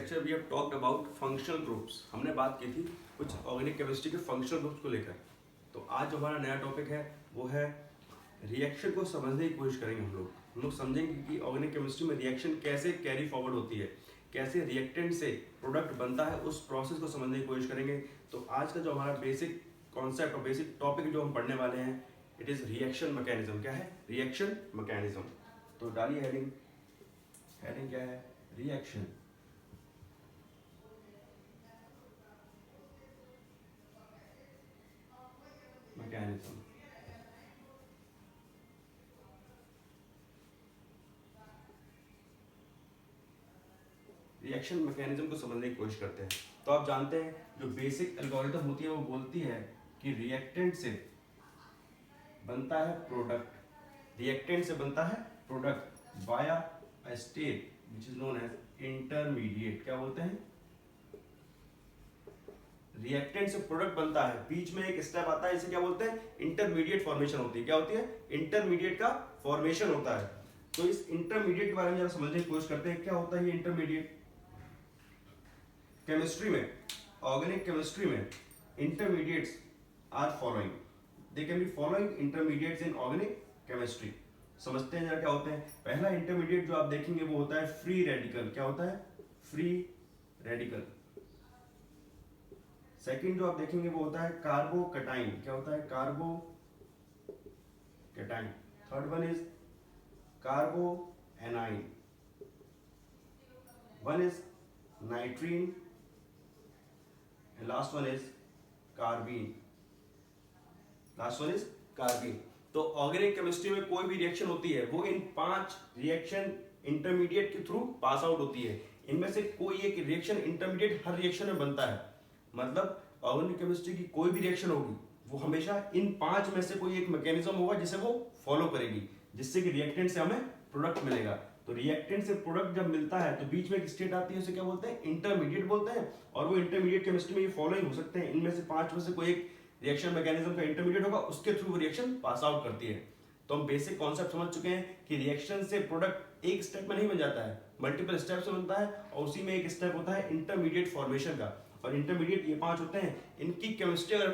Lecture we have talked about functional groups. हमने बात की थी कुछ ऑर्गेनिक केमिस्ट्री के फंक्शनल ग्रुप्स को लेकर। तो आज जो हमारा नया टॉपिक है वो है रिएक्शन को समझने की कोशिश करेंगे। हम लोग समझेंगे कि ऑर्गेनिक केमिस्ट्री में रिएक्शन कैसे कैरी फॉरवर्ड होती है, कैसे रिएक्टेंट से प्रोडक्ट बनता है, उस प्रोसेस को समझने की कोशिश करेंगे। तो आज का जो हमारा बेसिक कॉन्सेप्ट और बेसिक टॉपिक जो हम पढ़ने वाले हैं, इट इज़ रिएक्शन मैकेनिज्म। क्या है? Reaction mechanism. तो डालिए हेडिंग। हेडिंग क्या है? Reaction mechanism. रिएक्शन मैकेनिज्म को समझने की कोशिश करते हैं। तो आप जानते हैं जो बेसिक एल्गोरिथम होती है वो बोलती है कि रिएक्टेंट से बनता है प्रोडक्ट। रिएक्टेंट से बनता है product via a state which is known as intermediate. क्या बोलते हैं? रिएक्टेंट से प्रोडक्ट बनता है, बीच में एक स्टेप आता है, इसे क्या बोलते हैं? इंटरमीडिएट फॉर्मेशन होती है। क्या होती है? इंटरमीडिएट का फॉर्मेशन होता है। तो इस इंटरमीडिएट के बारे में जरा समझने की कोशिश करते हैं। क्या होता है ये इंटरमीडिएट? केमिस्ट्री में, ऑर्गेनिक केमिस्ट्री में intermediates are following. They can be following intermediates in organic chemistry. समझते हैं जरा क्या होते हैं। पहला इंटरमीडिएट जो आप देखेंगे वो होता है फ्री रेडिकल। क्या होता है? Free radical. सेकंड जो आप देखेंगे वो होता है कार्बोकैटाइन। क्या होता है? Carbocation. Third one is carbanion. One is nitrene and last one is carbene. Last one is carbene. तो ऑर्गेनिक केमिस्ट्री में कोई भी रिएक्शन होती है वो इन 5 रिएक्शन इंटरमीडिएट के थ्रू पास आउट होती है। इनमें से कोई एक रिएक्शन इंटरमीडिएट हर रिएक्शन में बनता है। मतलब ऑर्गेनिक केमिस्ट्री की कोई भी रिएक्शन होगी वो हमेशा इन 5 में से कोई एक मैकेनिज्म होगा जिसे वो फॉलो करेगी, जिससे कि रिएक्टेंट से हमें प्रोडक्ट मिलेगा। तो रिएक्टेंट से प्रोडक्ट जब मिलता है तो बीच में एक स्टेट आती है, उसे क्या बोलते हैं? इंटरमीडिएट बोलते हैं। और वो इंटरमीडिएट केमिस्ट्री में ये फॉलोइंग हो सकते हैं, इनमें से 5 में से कोई एक रिएक्शन मैकेनिज्म का इंटरमीडिएट होगा, उसके थ्रू वो रिएक्शन पास आउट करती है। तो हम बेसिक कॉन्सेप्ट समझ चुके हैं कि रिएक्शन से प्रोडक्ट एक स्टेप में नहीं बन जाता है, मल्टीपल स्टेप से बनता है, और उसी में एक स्टेप होता है इंटरमीडिएट फॉर्मेशन का। और इंटरमीडिएट ये 5 होते हैं। इनकी केमिस्ट्री अगर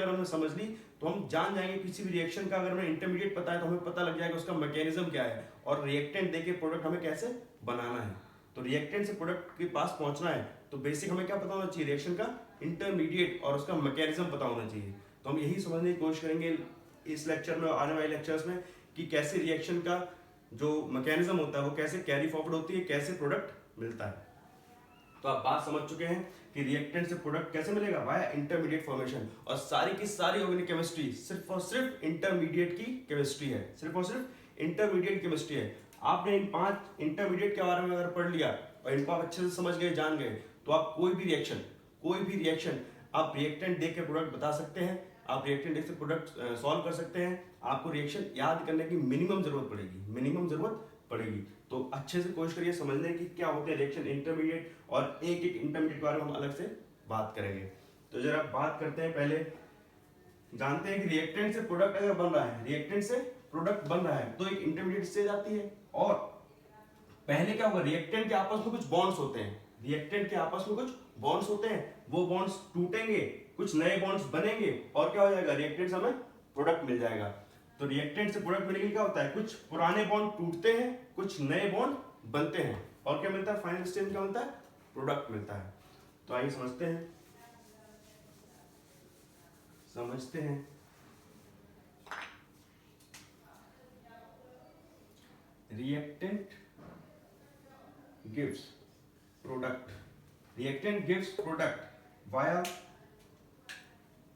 हमने समझ ली, तो हम जान जाएंगे किसी भी रिएक्शन का अगर हमें इंटरमीडिएट पता है तो हमें पता लग जाएगा उसका मैकेनिज्म क्या है और रिएक्टेंट देके प्रोडक्ट हमें कैसे बनाना है। तो रिएक्टेंट से प्रोडक्ट के पास पहुंचना है तो बेसिक हमें क्या पता होना चाहिए? रिएक्शन का इंटरमीडिएट और उसका मैकेनिज्म पता होना चाहिए। तो हम यही समझने की कोशिश करेंगे इस लेक्चर में और आने वाले लेक्चर्स में कि कैसे रिएक्शन का जो मैकेनिज्म होता है वो कैसे कैरी फॉरवर्ड होती है, कैसे प्रोडक्ट मिलता है। तो आप बात समझ चुके हैं कि रिएक्टेंट से प्रोडक्ट कैसे मिलेगा? Via intermediate formation. और सारी की सारी ऑर्गेनिक केमिस्ट्री सिर्फ और सिर्फ इंटरमीडिएट की केमिस्ट्री है, सिर्फ और सिर्फ इंटरमीडिएट केमिस्ट्री है। आपने इन 5 इंटरमीडिएट के बारे में अगर पढ़ लिया और इनको आप अच्छे से समझ गए, जान गए, तो आप कोई भी रिएक्शन आप रिएक्टेंट देख के प्रोडक्ट बता सकते हैं, आप रिएक्टेंट देख के प्रोडक्ट सॉल्व कर सकते हैं। आपको रिएक्शन याद करने की मिनिमम जरूरत पड़ेगी। तो अच्छे से कोशिश करिए समझने की क्या होते हैं रिएक्शन इंटरमीडिएट, और एक एक इंटरमीडिएट के बारे में हम अलग से बात करेंगे। तो जरा बात करते हैं, पहले जानते हैं कि रिएक्टेंट से प्रोडक्ट अगर बन रहा है तो एक इंटरमीडिएट स्टेज आती है। और पहले क्या होगा? रिएक्टेंट के आपस में कुछ बॉन्ड्स होते हैं, वो बॉन्ड्स टूटेंगे, कुछ नए बॉन्ड्स बनेंगे और क्या हो जाएगा? रिएक्टेंट से हमें प्रोडक्ट मिल जाएगा। तो रिएक्टेंट से प्रोडक्ट मिलने के लिए क्या होता है? कुछ पुराने बॉन्ड टूटते हैं, कुछ नए बॉन्ड बनते हैं, और क्या मिलता है? फाइनल स्टेज में क्या मिलता है? प्रोडक्ट मिलता है। तो आइए समझते हैं। Reactant gives product via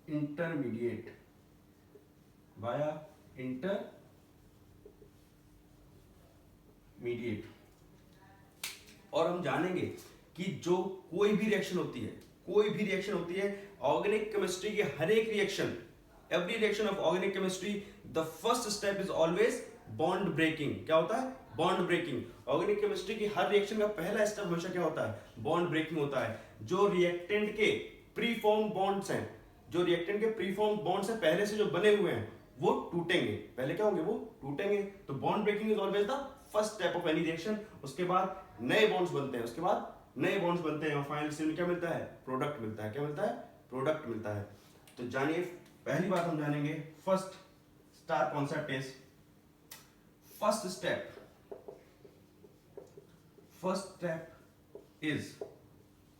intermediate. और हम जानेंगे कि जो कोई भी रिएक्शन होती है ऑर्गेनिक केमिस्ट्री की हर एक reaction, every reaction of organic chemistry, the first step is always bond breaking. क्या होता है? Bond breaking. ऑर्गेनिक केमिस्ट्री की हर रिएक्शन का पहला स्टेप हमेशा क्या होता है? बॉन्ड ब्रेकिंग होता है। जो रिएक्टेंट के प्रीफॉर्म बॉन्ड्स हैं, पहले से जो बने हुए हैं, वो टूटेंगे। पहले क्या होंगे? वो टूटेंगे। तो bond breaking is always the first step of any reaction. उसके बाद नए बॉन्ड्स बनते हैं, उसके बाद नए बॉन्ड्स बनते हैं और फाइनल स्टेज में क्या मिलता है, प्रोडक्ट मिलता है। क्या मिलता है, प्रोडक्ट मिलता है। तो जानिए, पहली बात हम जानेंगे first star concept is first step is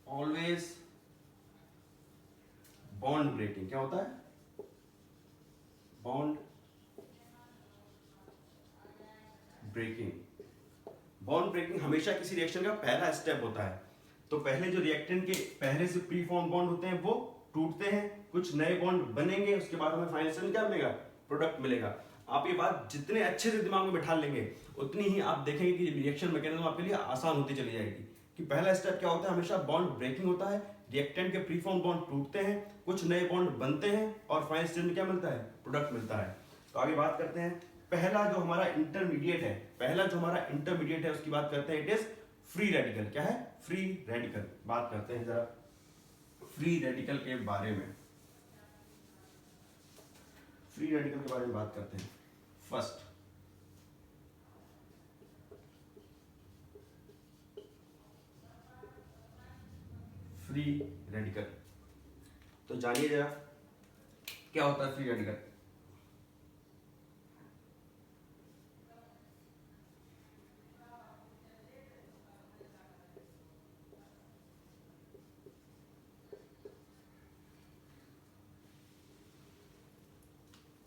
always bond breaking. क्या होता है, बॉन्ड ब्रेकिंग। बॉन्ड ब्रेकिंग हमेशा किसी रिएक्शन का पहला स्टेप होता है। तो पहले जो रिएक्टेंट के पहले से प्री फॉर्म बॉन्ड होते हैं वो टूटते हैं, कुछ नए बॉन्ड बनेंगे, उसके बाद हमें फाइनल स्टेज क्या मिलेगा, प्रोडक्ट मिलेगा। आप ये बात जितने अच्छे से दिमाग में बिठा लेंगे उतनी ही आप देखेंगे कि रिएक्शन मैकेनिज्म आपके लिए आसान होती चली जाएगी। कि पहला स्टेप क्या होता है, हमेशा बॉन्ड ब्रेकिंग होता है, रिएक्टेंट के प्री फॉर्म बॉन्ड टूटते हैं, कुछ नए बॉन्ड बनते हैं और फाइनल स्टेज में क्या मिलता है, प्रोडक्ट मिलता है। तो आगे बात करते हैं, पहला जो हमारा इंटरमीडिएट है उसकी बात करते हैं, इट इज फ्री रेडिकल। क्या है, फ्री रेडिकल। बात करते हैं जरा फ्री रेडिकल के बारे में। फ्री रेडिकल के बारे में बात करते हैं। First, free radical. तो जानिए जरा क्या होता है फ्री रेडिकल।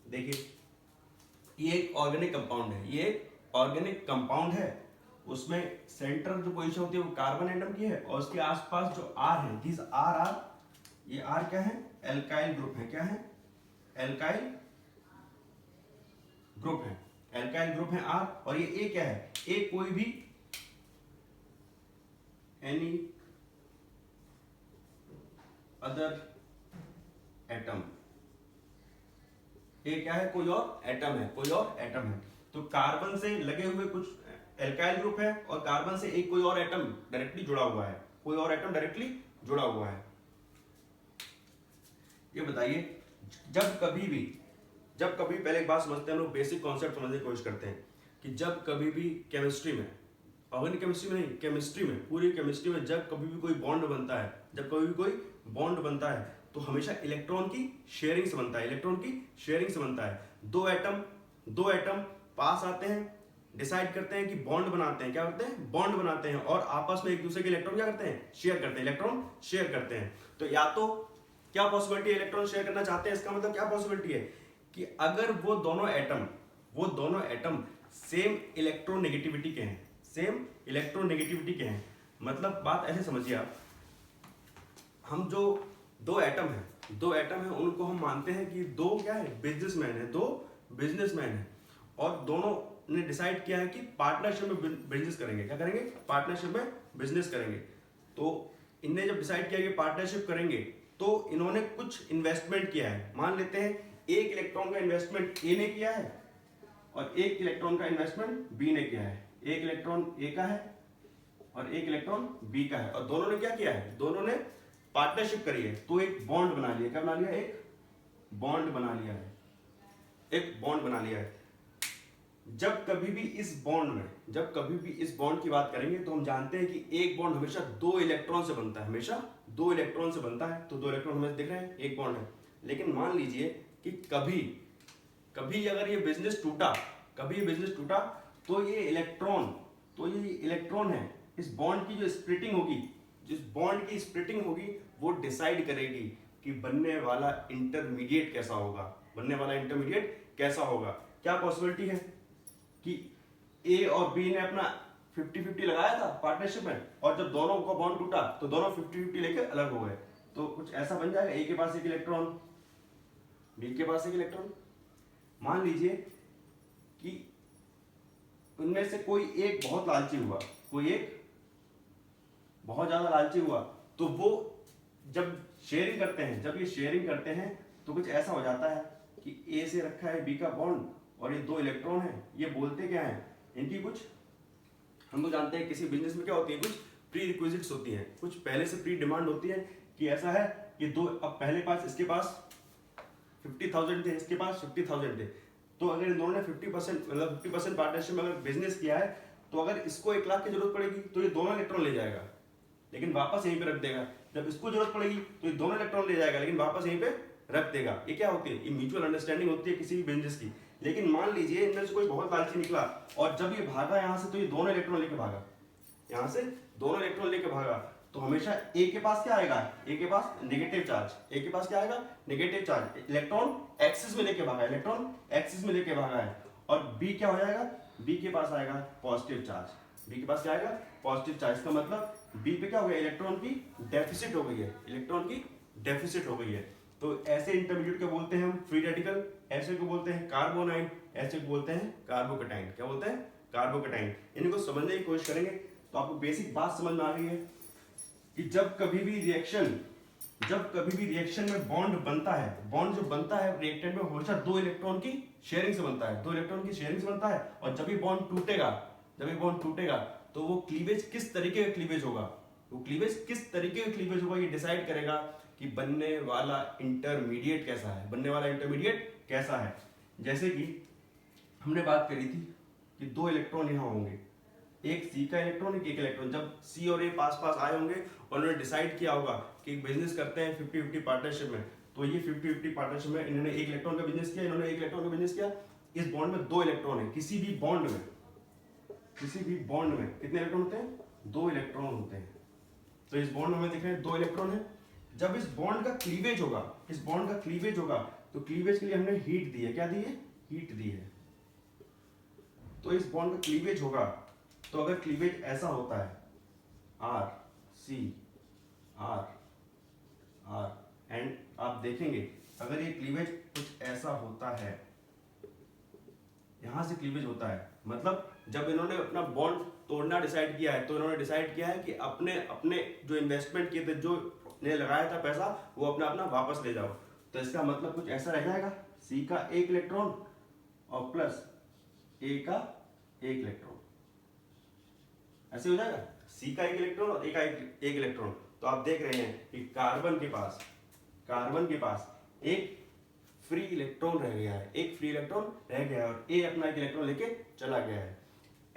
देखिए, ये एक ऑर्गेनिक कंपाउंड है, उसमें सेंट्रल जो पोजीशन होती है वो कार्बन एटम की है और उसके आसपास जो आर है, दिस आर, ये आर क्या है, एल्काइल ग्रुप है। क्या है, एल्काइल ग्रुप है आर। और ये ए क्या है, ए कोई भी एनी अदर एटम, ये क्या है, कोई और एटम है। तो कार्बन से लगे हुए कुछ एल्काइल ग्रुप है और कार्बन से एक कोई और एटम डायरेक्टली जुड़ा हुआ है। ये बताइए, जब कभी पहले एक बात समझते हैं, हम लोग बेसिक कॉन्सेप्ट समझने की कोशिश करते हैं कि जब कभी भी केमिस्ट्री में, ऑर्गेनिक केमिस्ट्री में नहीं, केमिस्ट्री में, पूरी केमिस्ट्री में जब कभी भी कोई बॉन्ड बनता है तो हमेशा इलेक्ट्रॉन की शेयरिंग से बनता है। दो एटम पास आते हैं, डिसाइड करते हैं कि बॉन्ड बनाते हैं। क्या करते हैं, बॉन्ड बनाते हैं और आपस में एक दूसरे के इलेक्ट्रॉन क्या करते हैं, इलेक्ट्रॉन शेयर करते हैं। तो या तो क्या पॉसिबिलिटी है, इलेक्ट्रॉन शेयर करना चाहते हैं, इसका मतलब क्या पॉसिबिलिटी है कि अगर वो दोनों एटम सेम इलेक्ट्रोनेगेटिविटी के हैं, मतलब बात ऐसे समझिए आप, हम जो दो एटम है उनको हम मानते हैं कि दो क्या है, बिजनेसमैन है और दोनों ने डिसाइड किया है कि पार्टनरशिप में बिजनेस करेंगे। क्या करेंगे, पार्टनरशिप में बिजनेस करेंगे। तो इनने जब डिसाइड किया कि पार्टनरशिप करेंगे तो इन्होंने कुछ इन्वेस्टमेंट किया है। मान लेते हैं एक इलेक्ट्रॉन का इन्वेस्टमेंट ए ने किया है और एक इलेक्ट्रॉन का इन्वेस्टमेंट बी ने किया है। एक इलेक्ट्रॉन ए का है और एक इलेक्ट्रॉन बी का है और दोनों ने क्या किया है, दोनों ने पार्टनरशिप करी है, तो एक बॉन्ड बना लिया। क्या बना लिया, एक बॉन्ड बना लिया है। जब कभी भी इस बॉन्ड की बात करेंगे तो हम जानते हैं कि एक बॉन्ड हमेशा दो इलेक्ट्रॉन से बनता है। तो दो इलेक्ट्रॉन हमें दिख रहे हैं, एक बॉन्ड है। लेकिन मान लीजिए कि कभी अगर ये बिजनेस टूटा तो ये इलेक्ट्रॉन है, इस बॉन्ड की जो स्प्लिटिंग होगी वो डिसाइड करेगी कि बनने वाला इंटरमीडिएट कैसा होगा। क्या पॉसिबिलिटी है कि ए और बी ने अपना 50-50 लगाया था पार्टनरशिप में और जब दोनों का बॉन्ड टूटा तो दोनों 50-50 लेकर अलग हो गए। तो कुछ ऐसा बन जाएगा, ए के पास एक इलेक्ट्रॉन, बी के पास एक इलेक्ट्रॉन। मान लीजिए कि उनमें से कोई एक बहुत ज्यादा लालची हुआ तो वो जब ये शेयरिंग करते हैं तो कुछ ऐसा हो जाता है कि ए से रखा है बी का बॉन्ड और ये दो इलेक्ट्रॉन है, ये बोलते क्या है, इनकी कुछ, हम तो जानते हैं किसी बिजनेस में क्या होती है, कुछ प्री रिक्विजिट्स होती हैं, कुछ पहले से प्री डिमांड होती है कि ऐसा है कि दो, अब पहले पास इसके पास 50,000 थे, इसके पास 50,000 थे। तो अगर इन दोनों ने 50% मतलब 50% पार्टनरशिप में अगर बिजनेस किया है तो अगर इसको 1 लाख की जरूरत पड़ेगी तो ये दोनों इलेक्ट्रॉन ले जाएगा लेकिन वापस यहीं पे रख देगा। जब इसको जरूरत पड़ेगी तो ये दोनों इलेक्ट्रॉन ले जाएगा लेकिन वापस यहीं पे रख देगा। ये क्या होती है? ये म्यूचुअल अंडरस्टैंडिंग होती है किसी भी बिजनेस की। लेकिन मान लीजिए इनमें से कोई बहुत लालची निकला और जब ये भागा यहाँ से तो ये दोनों इलेक्ट्रॉन लेके भागा, यहाँ से दोनों इलेक्ट्रॉन लेके भागा, तो हमेशा ए के पास क्या आएगा? ए के पास नेगेटिव चार्ज। ए के पास क्या आएगा? Negative charge. इलेक्ट्रॉन एक्सिस में लेके भागा, इलेक्ट्रॉन एक्सिस में लेके भागा है। और बी क्या हो जाएगा? बी के पास आएगा पॉजिटिव चार्ज। बी के पास क्या आएगा? Positive charge. का मतलब बी पे क्या हो गया? इलेक्ट्रॉन की डेफिसिट हो गई है, इलेक्ट्रॉन की डेफिसिट हो गई है। तो ऐसे इंटरमीडिएट को बोलते हैं हम फ्री रेडिकल, ऐसे को बोलते हैं कार्बोनाइन, ऐसे को बोलते हैं कार्बोकैटाइन। क्या बोलते हैं? कार्बोकैटाइन। इनको समझने की कोशिश करेंगे तो आपको बेसिक बात समझ में आ गई है कि जब कभी भी रिएक्शन में बॉन्ड बनता है, बॉन्ड जो बनता है रिएक्टेंट में हमेशा 2 इलेक्ट्रॉन की शेयरिंग से बनता है, 2 इलेक्ट्रॉन की शेयरिंग से बनता है। और जब ये बॉन्ड टूटेगा तो वो क्लीवेज किस तरीके का क्लीवेज होगा, वो क्लीवेज किस तरीके का क्लीवेज होगा ये डिसाइड करेगा कि बनने वाला इंटरमीडिएट कैसा है, बनने वाला इंटरमीडिएट कैसा है। जैसे कि हमने बात करी थी कि 2 इलेक्ट्रॉन यहाँ होंगे, एक सी का इलेक्ट्रॉन एक इलेक्ट्रॉन। जब सी और ए पास पास आए होंगे और उन्होंने डिसाइड किया होगा कि बिजनेस करते हैं 50-50 पार्टनरशिप में, तो ये 50-50 पार्टनरशिप में इन्होंने 1 इलेक्ट्रॉन का बिजनेस किया, इन्होंने 1 इलेक्ट्रॉन का बिजनेस किया। इस बॉन्ड में 2 इलेक्ट्रॉन है। किसी भी बॉन्ड में कितने इलेक्ट्रॉन होते हैं? 2 इलेक्ट्रॉन होते हैं। तो इस बॉन्ड में हमें दिख रहे हैं 2 इलेक्ट्रॉन है। जब इस बॉन्ड का क्लीवेज होगा, तो क्लीवेज के लिए हमने हीट दी है। क्या दी है? हीट दी है। तो इस बॉन्ड का क्लीवेज होगा, तो अगर क्लीवेज ऐसा होता है R C R R and आप देखेंगे अगर ये क्लीवेज कुछ ऐसा होता है, यहां से क्लीवेज होता है, मतलब जब इन्होंने अपना बॉन्ड तोड़ना डिसाइड किया है तो इन्होंने डिसाइड किया है कि अपने जो इन्वेस्टमेंट किए थे, जो ने लगाया था पैसा, वो अपना वापस ले जाओ। तो इसका मतलब कुछ ऐसा रह जाएगा, C का 1 इलेक्ट्रॉन और प्लस A का 1 इलेक्ट्रॉन, ऐसे हो जाएगा। C का 1 इलेक्ट्रॉन और A का 1 इलेक्ट्रॉन। तो आप देख रहे हैं कि कार्बन के पास एक फ्री इलेक्ट्रॉन रह गया है, और A अपना 1 इलेक्ट्रॉन लेके चला गया है।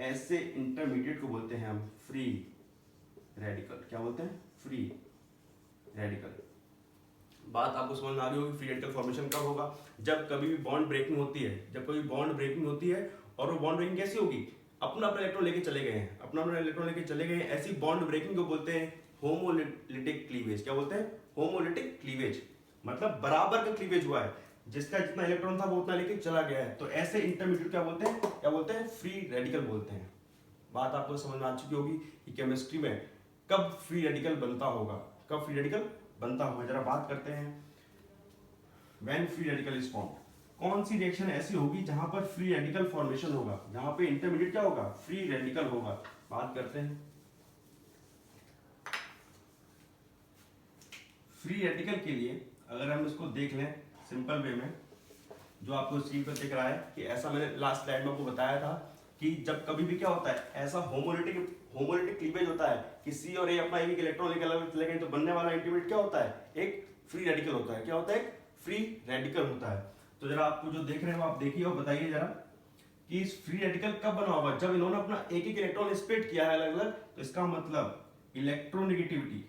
ऐसे इंटरमीडिएट को बोलते हैं हम फ्री रेडिकल। क्या बोलते हैं? Free radical. बात आपको समझ में आ रही होगी फ्री रेडिकल फॉर्मेशन कब होगा? जब कभी भी बॉन्ड ब्रेकिंग होती है, और वो बॉन्ड ब्रेकिंग कैसी होगी? अपना इलेक्ट्रॉन लेके चले गए हैं, ऐसी बॉन्ड ब्रेकिंग को बोलते हैं होमोलिटिक क्लीवेज। क्या बोलते हैं? Homolytic cleavage. मतलब बराबर का क्लीवेज हुआ है, जिसका जितना इलेक्ट्रॉन था वो उतना लेके चला गया है। तो ऐसे इंटरमीडिएट क्या बोलते हैं? फ्री रेडिकल बोलते हैं। बात आपको समझ में आ चुकी होगी कि केमिस्ट्री में कब फ्री रेडिकल बनता होगा, जरा बात करते हैं। When free radical is formed, कौन सी रिएक्शन ऐसी होगी जहां पर फ्री रेडिकल फॉर्मेशन होगा, जहां पे इंटरमीडिएट क्या होगा? फ्री रेडिकल होगा। बात करते हैं फ्री रेडिकल के लिए। अगर हम इसको देख लें सिंपल वे में, जो आपको स्क्रीन पर दिख रहा है कि ऐसा मैंने लास्ट स्लाइड में आपको बताया था कि जब कभी भी क्या होता है, ऐसा होमोलिटिक क्लीवेज होता है कि C और A अपना एक इलेक्ट्रॉन लेकर अलग चले गए, तो बनने वाला इंटरमीडिएट क्या होता है? एक फ्री रेडिकल होता है। क्या होता है? एक फ्री रेडिकल होता है। तो जरा आपको जो देख रहे हो आप देखिए और बताइए जरा कि इस फ्री रेडिकल कब बना होगा? जब इन्होंने अपना एक इलेक्ट्रॉन स्प्लिट किया है अलग अलग। तो इसका मतलब इलेक्ट्रोनेगेटिविटी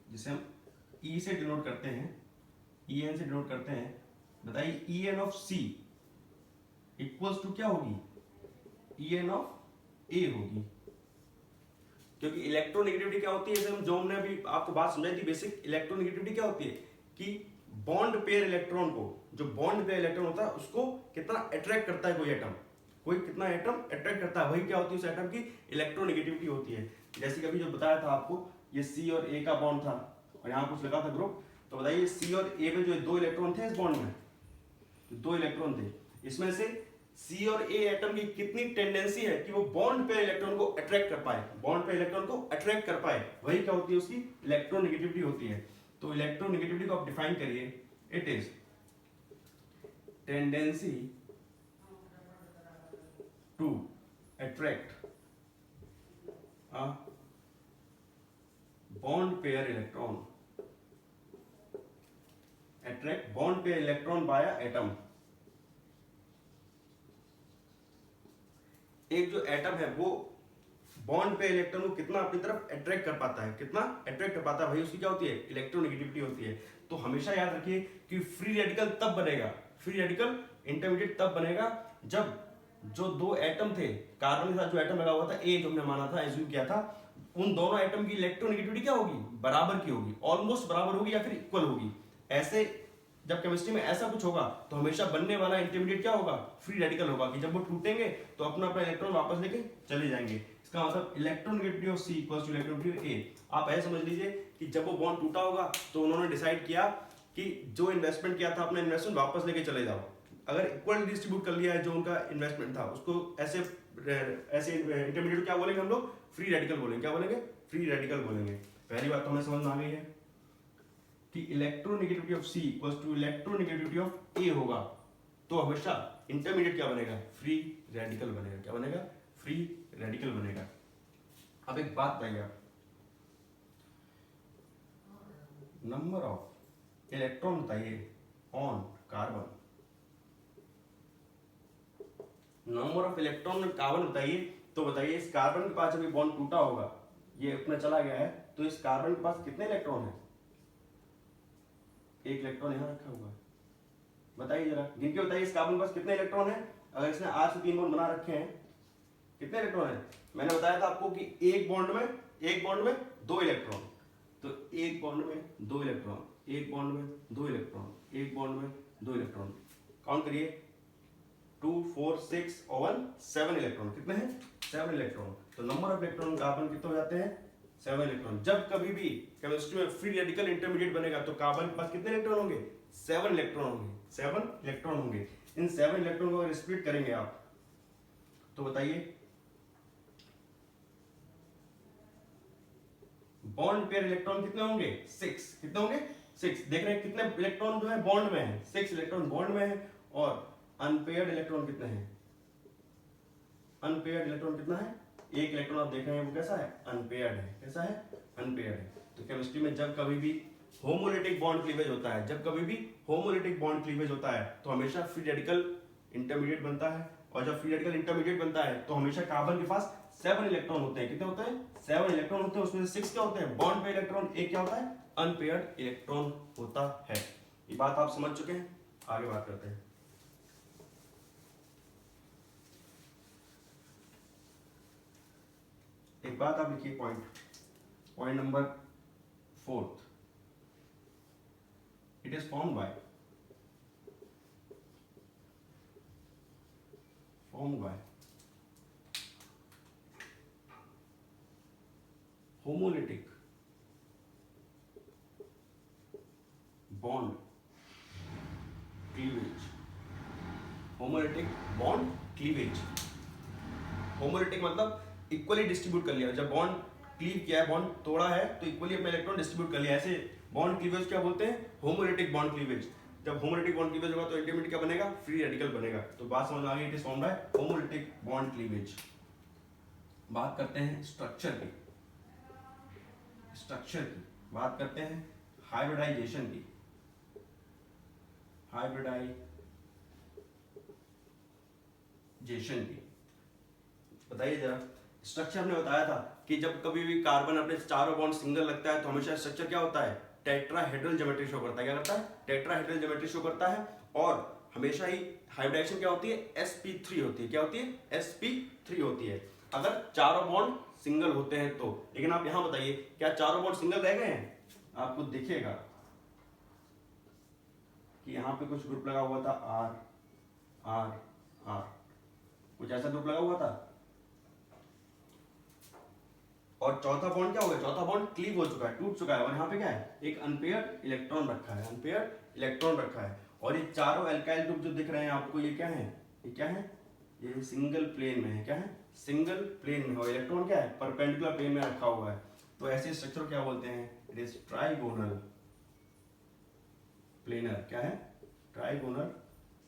जिसे हम E से डिनोट करते हैं, En से डिनोट करते हैं। बताइए En of C equals to क्या होगी? En ऑफ A होगी। क्योंकि इलेक्ट्रोनेगेटिविटी क्या होती है, जैसे हमने अभी आपको बात समझाई थी बेसिक। इलेक्ट्रोनेगेटिविटी क्या होती है कि बॉन्ड पेयर इलेक्ट्रॉन को, जो बॉन्ड पेयर इलेक्ट्रॉन होता है उसको कितना अट्रैक्ट करता है कोई कितना एटम अट्रैक्ट करता है, वही क्या होती है उस एटम की इलेक्ट्रोनेगेटिविटी होती है। जैसे कि अभी जो बताया था आपको, ये C और A का बॉन्ड था और यहाँ कुछ लगा था ग्रुप। तो बताइए C और A में जो 2 इलेक्ट्रॉन थे इस बॉन्ड में, तो 2 इलेक्ट्रॉन थे, इसमें से C और A एटम की कितनी टेंडेंसी है कि वो बॉन्ड पे इलेक्ट्रॉन को अट्रैक्ट कर पाए, वही क्या होती है उसकी इलेक्ट्रोनेगेटिविटी होती है। तो इलेक्ट्रोनेगेटिविटी को आप डिफाइन करिए, it is tendency to attract a bond pair electron pair electron by atom. एक जो एटम है वो बॉन्ड पे इलेक्ट्रॉन को कितना अपनी तरफ अट्रैक्ट कर पाता है, कितना अट्रैक्ट कर पाता है भाई, उसकी क्या होती है, इलेक्ट्रोनेगेटिविटी होती है। तो हमेशा याद रखिए कि फ्री रेडिकल तब बनेगा, फ्री रेडिकल इंटरमीडिएट तब बनेगा जब जो दो एटम थे, कार्बन के साथ जो एटम लगा हुआ था ए, जो हमने माना था, एज्यूम किया था, उन दोनों एटम की इलेक्ट्रोनेगेटिविटी क्या होगी, बराबर की होगी, ऑलमोस्ट बराबर होगी या फिर इक्वल होगी। ऐसे जब केमिस्ट्री में ऐसा कुछ होगा तो हमेशा बनने वाला इंटरमीडिएट क्या होगा, फ्री रेडिकल होगा, कि जब वो टूटेंगे तो अपना अपना इलेक्ट्रॉन वापस लेके चले जाएंगे। इसका मतलब electronegativity of C equals to electronegativity A. आप ऐसे समझ लीजिए कि जब वो बॉन्ड टूटा होगा तो उन्होंने डिसाइड किया कि जो इन्वेस्टमेंट किया था अपना इन्वेस्टमेंट वापस लेके चले जाओ। अगर इक्वल डिस्ट्रीब्यूट कर लिया है जो उनका इन्वेस्टमेंट था, उसको ऐसे ऐसे इंटरमीडिएट क्या बोलेंगे हम लोग, फ्री रेडिकल बोलेंगे। क्या बोलेंगे, फ्री रेडिकल बोलेंगे। पहली बात तो हमें समझ में आ गई है कि electronegativity of C equals to electronegativity of A होगा, तो हमेशा इंटरमीडिएट क्या बनेगा, फ्री रेडिकल बनेगा। क्या बनेगा, फ्री रेडिकल बनेगा। अब एक बात बताइए आप, नंबर ऑफ इलेक्ट्रॉन बताइए on carbon, number of electron carbon बताइए। तो बताइए इस कार्बन के पास जब बॉन्ड टूटा होगा, ये अपना चला गया है, तो इस कार्बन के पास कितने इलेक्ट्रॉन है, एक इलेक्ट्रॉन यहां रखा हुआ है। बताइए जरा गिन के बताइए इस कार्बन के पास कितने इलेक्ट्रॉन है। अगर इसने 8 से 3 बॉन्ड बना रखे हैं, कितने इलेक्ट्रॉन है। मैंने बताया था आपको कि एक बॉन्ड में 2 इलेक्ट्रॉन, तो एक बॉन्ड में 2 इलेक्ट्रॉन, एक बॉन्ड में 2 इलेक्ट्रॉन, एक बॉन्ड में 2 इलेक्ट्रॉन। काउंट करिए, 2 4 6 और 1 7 इलेक्ट्रॉन। कितने हैं, 7 इलेक्ट्रॉन। तो नंबर ऑफ इलेक्ट्रॉन कार्बन कितने हो जाते हैं, 7 इलेक्ट्रॉन। जब कभी भी केमिस्ट्री में फ्री रेडिकल इंटरमीडिएट बनेगा तो कार्बन के पास कितने इलेक्ट्रॉन होंगे, 7 इलेक्ट्रॉन होंगे, 7 इलेक्ट्रॉन होंगे। इन 7 इलेक्ट्रॉन को अगर स्प्लिट करेंगे आप तो बताइए बॉन्ड पेयर इलेक्ट्रॉन कितने होंगे, 6। कितने होंगे, 6। देख रहे हैं कितने इलेक्ट्रॉन जो है बॉन्ड में है, 6 इलेक्ट्रॉन बॉन्ड में है। और अनपेयर्ड इलेक्ट्रॉन कितने हैं, अनपेयर्ड इलेक्ट्रॉन कितना है, एक इलेक्ट्रॉन आप देख रहे हैं वो कैसा है, अनपेयर्ड है। कैसा है, अनपेयर्ड है। तो केमिस्ट्री में जब कभी भी होमोलिटिक बॉन्ड क्लीवेज होता है, जब कभी भी होमोलिटिक बॉन्ड क्लीवेज होता है तो हमेशा फ्री रेडिकल इंटरमीडिएट बनता है। और जब फ्री रेडिकल इंटरमीडिएट बनता है तो हमेशा कार्बन के पास 7 इलेक्ट्रॉन होते हैं। कितने होते हैं, 7 इलेक्ट्रॉन होते हैं। उसमें से 6 क्या होते हैं, बॉन्ड पे इलेक्ट्रॉन, एक क्या होता है, अनपेयर्ड इलेक्ट्रॉन होता है। ये बात आप समझ चुके हैं, आगे बात करते हैं। एक बात आप लिखिए, point number 4, it is formed by homolytic bond cleavage. Homolytic bond cleavage, homolytic मतलब इक्वली डिस्ट्रीब्यूट कर लिया। जब बॉन्ड क्लीव किया है, बॉन्ड तोड़ा है, तो इक्वली अपने इलेक्ट्रॉन डिस्ट्रीब्यूट कर लिया। ऐसे बॉन्ड क्लीवेज क्या बोलते हैं, होमोलिटिक बॉन्ड क्लीवेज। जब होमोलिटिक बॉन्ड क्लीवेज होगा तो इंटरमीडिएट क्या बनेगा, फ्री रेडिकल बनेगा। तो बात समझ में आ गई, it is formed by homolytic bond cleavage. बात करते हैं स्ट्रक्चर की, बात करते हैं हाइब्रिडाइजेशन की। बताइए जरा, स्ट्रक्चर हमने बताया था कि जब कभी भी कार्बन अपने चारों बॉन्ड सिंगल लगता है तो हमेशा स्ट्रक्चर क्या होता है, टेट्राहेड्रल ज्योमेट्री शो करता है। क्या करता है, टेट्राहेड्रल ज्योमेट्री शो करता है। और हमेशा ही हाइब्रिडाइजेशन क्या होती है, sp3 होती है। क्या होती है, sp3 होती है अगर चारों बॉन्ड सिंगल होते हैं तो। लेकिन आप यहां बताइए क्या चारों बॉन्ड सिंगल रह गए हैं, आपको दिखेगा कि यहां पे कुछ ग्रुप लगा हुआ था, R कुछ ऐसा ग्रुप लगा हुआ था, और चौथा बॉन्ड क्या हो गया, चौथा बॉन्ड क्लीव हो चुका है, टूट चुका है। और यहाँ पे क्या है, एक अनपेयर्ड इलेक्ट्रॉन रखा है, और ये चारों एल्काइल ग्रुप जो दिख रहे हैं आपको, ये क्या है, ये सिंगल प्लेन में है। क्या है, सिंगल प्लेन में। और इलेक्ट्रॉन क्या है, परपेंडिकुलर प्लेन में रखा हुआ है। तो ऐसे स्ट्रक्चर क्या बोलते हैं, इट इज ट्राइगोनल प्लेनर। क्या है, ट्राइगोनल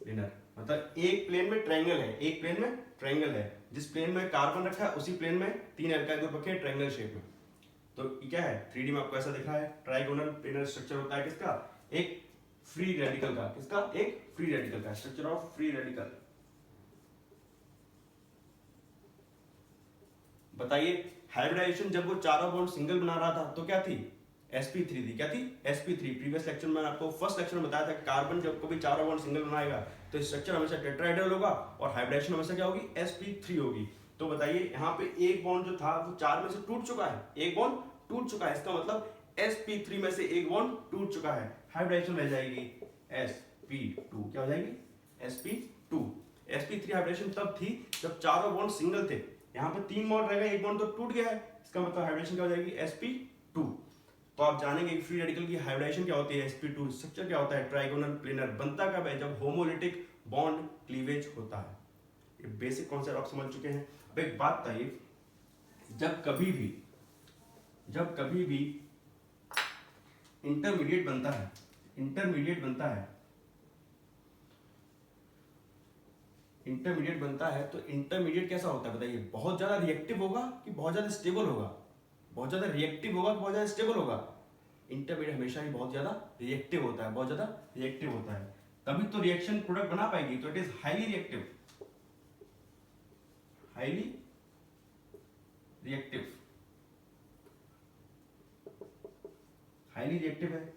प्लेनर। मतलब एक प्लेन में ट्रायंगल है, जिस प्लेन में कार्बन रखा है उसी प्लेन में 3 एल्काइल ग्रुप रखे हैं ट्रायंगल शेप में। तो ये क्या है, 3D में आपको ऐसा दिख रहा है, ट्राइगोनल प्लेनर स्ट्रक्चर होता है किसका, एक फ्री रेडिकल का, किसका, एक फ्री रेडिकल का, स्ट्रक्चर ऑफ फ्री रेडिकल। बताइए हाइब्रिडाइजेशन जब वो चारों बॉन्ड सिंगल बना रहा था तो क्या थी, sp3 थी, क्या थी, sp3। प्रीवियस लेक्चर में आपको फर्स्ट लेक्चर में बताया था कार्बन जब कभी चारों बॉन्ड सिंगल बनाएगा तो स्ट्रक्चर हमेशा टेट्राहेड्रल होगा और हाइब्रिडाइजेशन हमेशा क्या होगी, sp3 होगी। तो बताइए यहाँ पे एक बॉन्ड जो था वो 4 में से टूट चुका है, एक बॉन्ड टूट चुका है, इसका मतलब sp3 में से एक बॉन्ड टूट चुका है, हाइब्रिडाइजेशन रह जाएगी sp2, क्या हो जाएगी, sp2। sp3 हाइब्रिडेशन तब थी जब चारों बॉन्ड सिंगल थे, यहाँ पे 3 बॉन्ड रहेगा, एक बॉन्ड तो टूट गया है, इसका मतलब हाइब्रिडेशन क्या हो जाएगी, sp2। तो आप जानेंगे कि फ्री रेडिकल की हाइब्रिडेशन क्या होती है, sp2। स्ट्रक्चर क्या होता है, ट्राइगोनल प्लेनर। बनता कब है, जब होमोलिटिक बॉन्ड क्लीवेज होता है। ये बेसिक कॉन्सेप्ट आप समझ चुके हैं। अब एक बात बताइए, जब कभी भी इंटरमीडिएट बनता है, इंटरमीडिएट तो इंटरमीडिएट कैसा होता है बताइए, बहुत ज्यादा रिएक्टिव होगा कि बहुत ज्यादा स्टेबल होगा, बहुत ज्यादा रिएक्टिव होगा कि बहुत ज्यादा स्टेबल होगा। इंटरमीडिएट हमेशा ही बहुत ज्यादा रिएक्टिव होता है, बहुत ज्यादा रिएक्टिव होता है, तभी तो रिएक्शन प्रोडक्ट बना पाएगी। तो it is highly reactive, highly reactive, highly reactive है।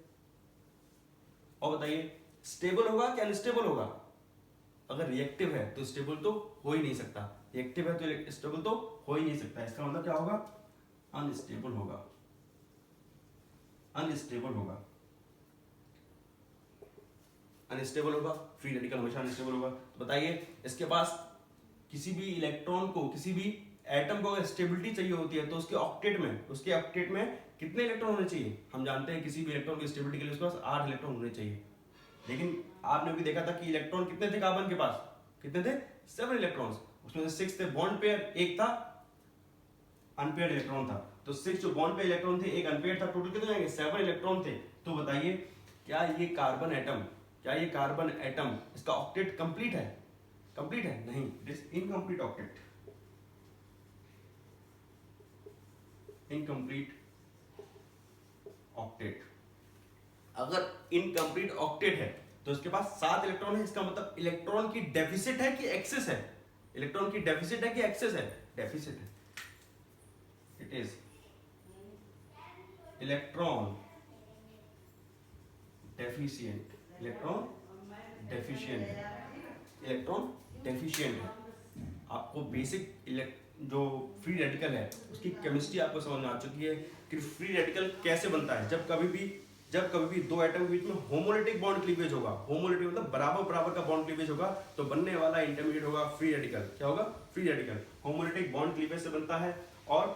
और बताइए स्टेबल होगा कि अनस्टेबल होगा, अगर रिएक्टिव है तो स्टेबल तो हो ही नहीं सकता, रिएक्टिव है तो स्टेबल तो हो ही नहीं सकता, इसका मतलब क्या होगा, अनस्टेबल होगा, अनस्टेबल होगा, अनस्टेबल होगा। फ्री रेडिकल हमेशा अनस्टेबल होगा। तो बताइए इसके पास किसी भी इलेक्ट्रॉन को, किसी भी एटम को अगर स्टेबिलिटी चाहिए होती है तो उसके ऑक्टेट में कितने इलेक्ट्रॉन होने चाहिए। हम जानते हैं किसी भी इलेक्ट्रॉन की स्टेबिलिटी के लिए उसके पास 8 इलेक्ट्रॉन होने चाहिए, लेकिन आपने भी देखा था कि इलेक्ट्रॉन कितने थे कार्बन के पास, कितने थे, 7 इलेक्ट्रॉन्स, उसमें से 6 थे बॉन्ड पेयर, एक था अनपेयर्ड इलेक्ट्रॉन था। तो 6 जो बॉन्ड पेयर इलेक्ट्रॉन थे, एक अनपेयर्ड था, टोटल कितने आएंगे, 7 इलेक्ट्रॉन थे। तो बताइए क्या ये कार्बन एटम इसका ऑक्टेट कंप्लीट है, कंप्लीट है, नहीं, it is incomplete octet, incomplete octet. अगर इनकम्प्लीट ऑक्टेट है तो इसके पास 7 इलेक्ट्रॉन है, इसका मतलब इलेक्ट्रॉन की डेफिसिट है कि एक्सेस है, इलेक्ट्रॉन की डेफिसिट है कि एक्सेस है, डेफिसिट है। It is electron deficient, electron deficient है, इलेक्ट्रॉन डेफिशिएंट है। आपको बेसिक जो फ्री रेडिकल है उसकी केमिस्ट्री आपको समझ में आ चुकी है कि फ्री रेडिकल कैसे बनता है। जब कभी भी दो एटम के बीच में होमोलिटिक बॉन्ड क्लीवेज होगा, होमोलिटिक मतलब बराबर का बॉन्ड क्लीवेज होगा, तो बनने वाला इंटरमीडिएट होगा फ्री रेडिकल। क्या होगा, free radical. Homolytic bond cleavage से बनता है और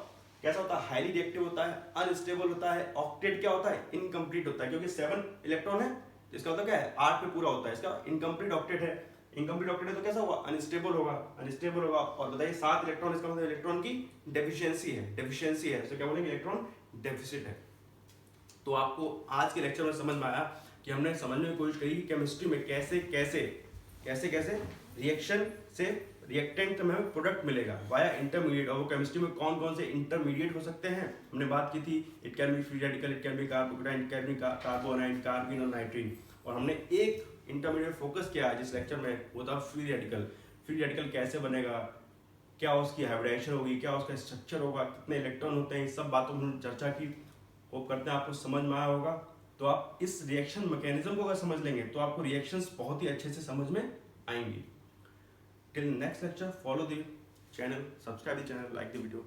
कैसा होता है, हाईली रिएक्टिव होता है, अनस्टेबल होता है, ऑक्टेट क्या होता है, इनकम्प्लीट होता है, क्योंकि 7 इलेक्ट्रॉन है तो इसका मतलब क्या है, 8 पे पूरा होता है, इसका इनकम्प्लीट ऑक्टेट है। इनकम्प्लीट ऑक्टेट है तो कैसा होगा, अनस्टेबल होगा, अनस्टेबल होगा। और बताइए 7 इलेक्ट्रॉन, इसका मतलब इलेक्ट्रॉन की डेफिशिएंसी है, तो क्या बोलेंगे, इलेक्ट्रॉन डेफिसिट है। तो आपको आज के लेक्चर में समझ में आया कि हमने समझने की कोशिश करी कि केमिस्ट्री में कैसे रिएक्शन से रिएक्टेंट में हमें प्रोडक्ट मिलेगा वाया इंटरमीडिएट, और वो केमिस्ट्री में कौन से इंटरमीडिएट हो सकते हैं हमने बात की थी। It can be free radical, it can be carbocation, it can be carbanion, carbene और नाइट्रीन। और हमने एक इंटरमीडिएट फोकस किया जिस लेक्चर में, वो था फ्री रेडिकल। फ्री रेडिकल कैसे बनेगा, क्या उसकी हाइब्रिडाइजेशन होगी, क्या उसका स्ट्रक्चर होगा, कितने इलेक्ट्रॉन होते हैं, सब बातों में हमने चर्चा की। होप करते हैं आपको समझ में आया होगा। तो आप इस रिएक्शन मैकेनिज्म को अगर समझ लेंगे तो आपको रिएक्शंस बहुत ही अच्छे से समझ में आएंगी। Till next lecture, follow the channel, subscribe the channel, like the video.